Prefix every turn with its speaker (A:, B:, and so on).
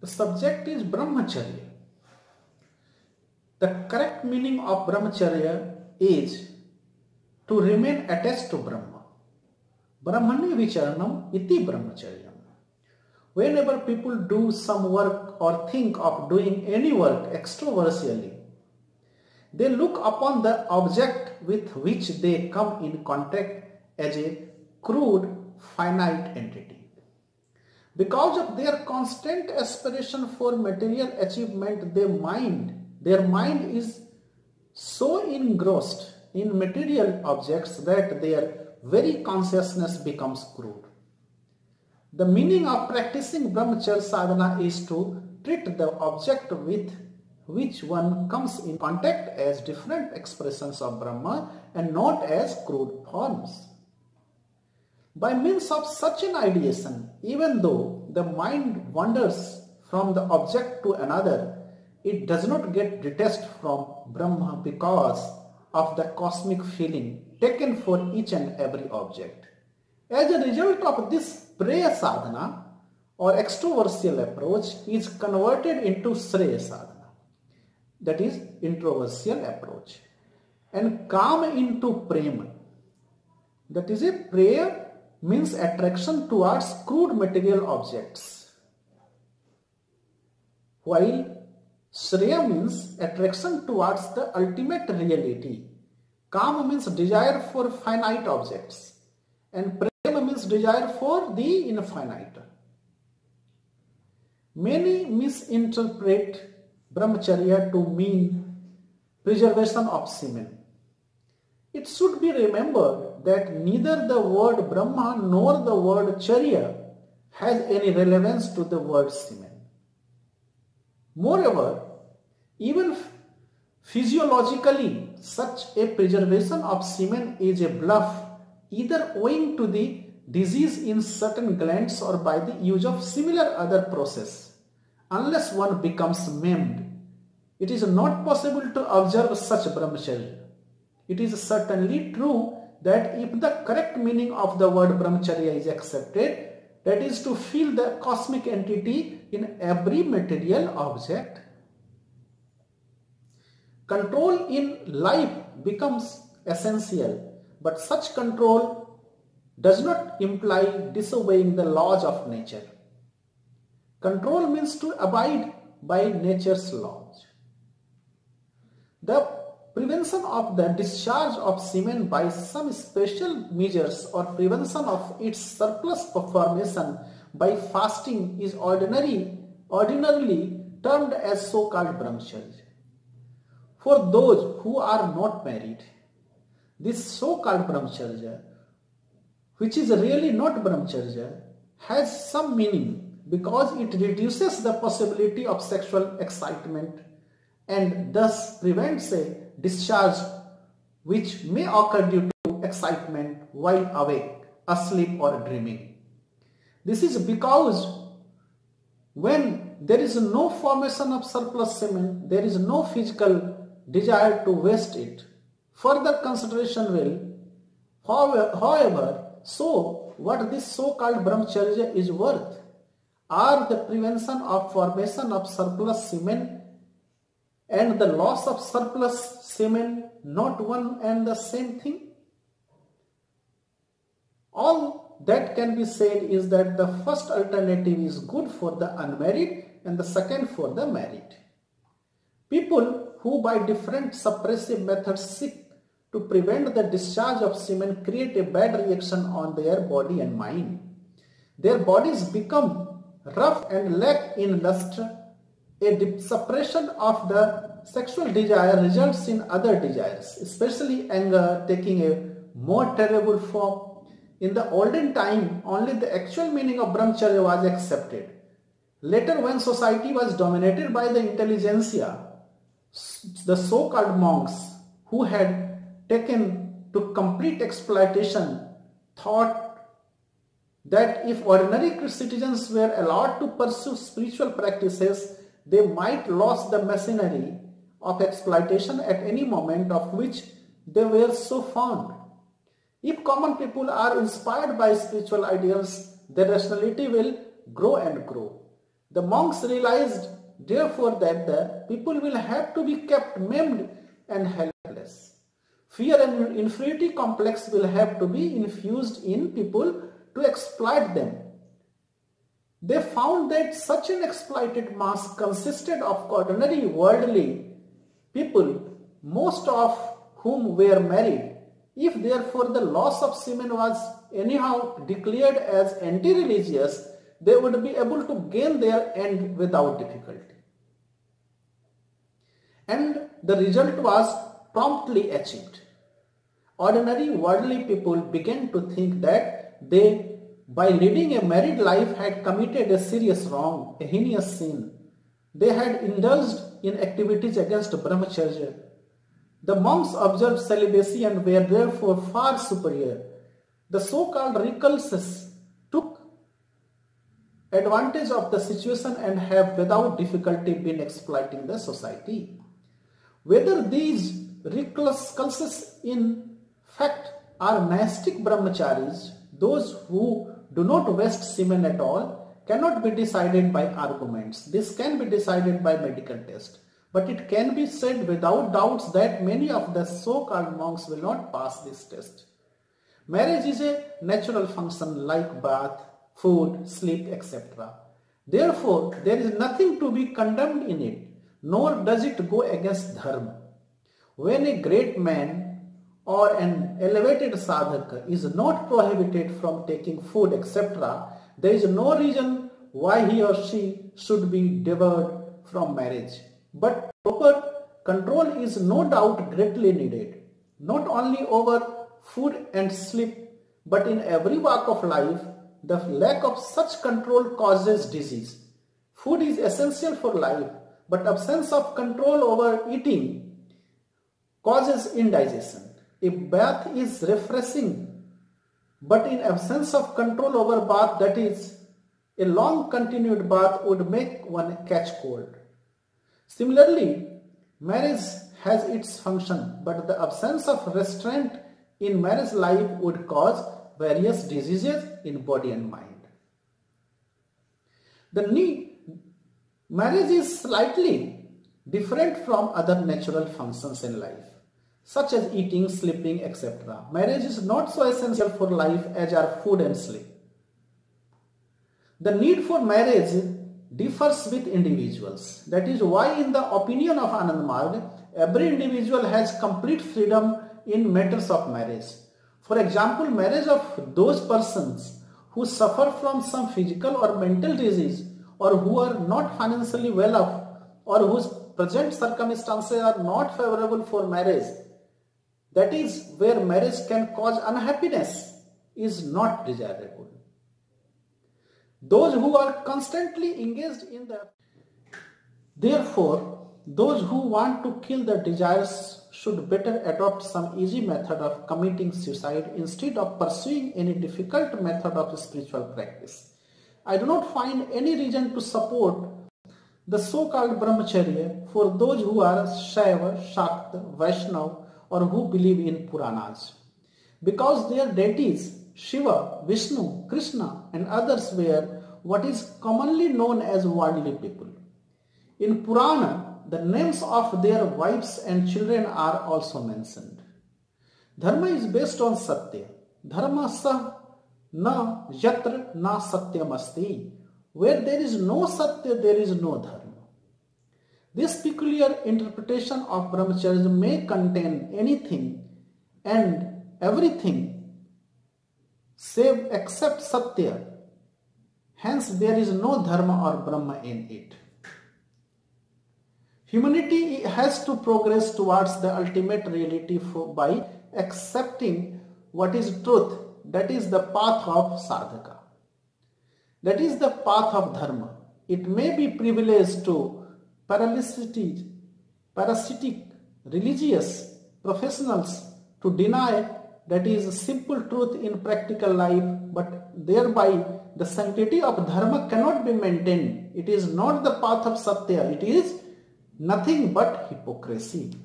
A: The subject is Brahmacharya. The correct meaning of Brahmacharya is to remain attached to Brahma. Brahmani vicharanam iti brahmacharyam. Whenever people do some work or think of doing any work extroversially, they look upon the object with which they come in contact as a crude, finite entity. Because of their constant aspiration for material achievement, their mind is so engrossed in material objects that their very consciousness becomes crude. The meaning of practicing brahmacharya sadhana is to treat the object with which one comes in contact as different expressions of Brahma and not as crude forms. By means of such an ideation, even though the mind wanders from the object to another, it does not get detached from Brahma because of the cosmic feeling taken for each and every object. As a result of this Preya sadhana or extroversial approach is converted into Shreya sadhana, that is introversial approach, and come into Prema. That is a Preya means attraction towards crude material objects, while Shreya means attraction towards the ultimate reality. Kama means desire for finite objects, and Prema means desire for the infinite. Many misinterpret Brahmacharya to mean preservation of semen. It should be remembered that neither the word Brahma nor the word Charya has any relevance to the word semen. Moreover, even physiologically, such a preservation of semen is a bluff, either owing to the disease in certain glands or by the use of similar other process. Unless one becomes maimed, it is not possible to observe such brahmacharya. It is certainly true that if the correct meaning of the word brahmacharya is accepted, that is to feel the cosmic entity in every material object, control in life becomes essential, but such control does not imply disobeying the laws of nature. Control means to abide by nature's laws. The prevention of the discharge of semen by some special measures or prevention of its surplus formation by fasting is ordinarily termed as so-called brahmacharya. For those who are not married, this so-called brahmacharya, which is really not brahmacharya, has some meaning because it reduces the possibility of sexual excitement and thus prevents a discharge which may occur due to excitement while awake, asleep or dreaming. This is because when there is no formation of surplus semen, there is no physical desire to waste it. Further consideration will, however, show what this so-called brahmacharya is worth. Are the prevention of formation of surplus semen and the loss of surplus semen not one and the same thing? All that can be said is that the first alternative is good for the unmarried and the second for the married. People who by different suppressive methods seek to prevent the discharge of semen create a bad reaction on their body and mind. Their bodies become rough and lack in luster. A suppression of the sexual desire results in other desires, especially anger, taking a more terrible form. In the olden time, only the actual meaning of brahmacharya was accepted. Later, when society was dominated by the intelligentsia, the so-called monks who had taken to complete exploitation thought that if ordinary citizens were allowed to pursue spiritual practices, they might lose the machinery of exploitation at any moment of which they were so fond. If common people are inspired by spiritual ideals, their rationality will grow and grow. The monks realized, therefore, that the people will have to be kept maimed and helpless. Fear and inferiority complex will have to be infused in people to exploit them. They found that such an exploited mass consisted of ordinary worldly people, most of whom were married. If therefore the loss of semen was anyhow declared as anti-religious, they would be able to gain their end without difficulty. And the result was promptly achieved. Ordinary worldly people began to think that they, by leading a married life, had committed a serious wrong, a heinous sin. They had indulged in activities against brahmacharya. The monks observed celibacy and were therefore far superior. The so-called recluses took advantage of the situation and have without difficulty been exploiting the society. Whether these recluses in fact are nastic brahmacharis, those who do not waste semen at all, cannot be decided by arguments. This can be decided by medical test. But it can be said without doubts that many of the so-called monks will not pass this test. Marriage is a natural function like bath, food, sleep, etc. Therefore, there is nothing to be condemned in it, nor does it go against dharma. When a great man or an elevated sadhaka is not prohibited from taking food, etc., there is no reason why he or she should be debarred from marriage. But proper control is no doubt greatly needed, not only over food and sleep, but in every walk of life. The lack of such control causes disease. Food is essential for life, but absence of control over eating causes indigestion. A bath is refreshing, but in absence of control over bath, that is, a long continued bath would make one catch cold. Similarly, marriage has its function, but the absence of restraint in marriage life would cause various diseases in body and mind. Marriage is slightly different from other natural functions in life, such as eating, sleeping, etc. Marriage is not so essential for life as are food and sleep. The need for marriage differs with individuals. That is why, in the opinion of Anand Marg, every individual has complete freedom in matters of marriage. For example, marriage of those persons who suffer from some physical or mental disease, or who are not financially well off, or whose present circumstances are not favorable for marriage, that is, where marriage can cause unhappiness, is not desirable. Those who are constantly engaged in the... Therefore, those who want to kill their desires should better adopt some easy method of committing suicide instead of pursuing any difficult method of spiritual practice. I do not find any reason to support the so-called brahmacharya for those who are Shaiva, Shakta, Vaishnava, or who believe in Puranas, because their deities Shiva, Vishnu, Krishna and others were what is commonly known as worldly people. In Purana, the names of their wives and children are also mentioned. Dharma is based on Satya. Dharma sah na yatra na satyam asti. Where there is no Satya, there is no Dharma. This peculiar interpretation of brahmacharya may contain anything and everything save except Satya. Hence, there is no Dharma or Brahma in it. Humanity has to progress towards the ultimate reality by accepting what is truth, that is the path of sadhaka. That is the path of dharma. It may be privileged to parasitic, religious professionals to deny that is simple truth in practical life, but thereby the sanctity of dharma cannot be maintained. It is not the path of satya, it is nothing but hypocrisy.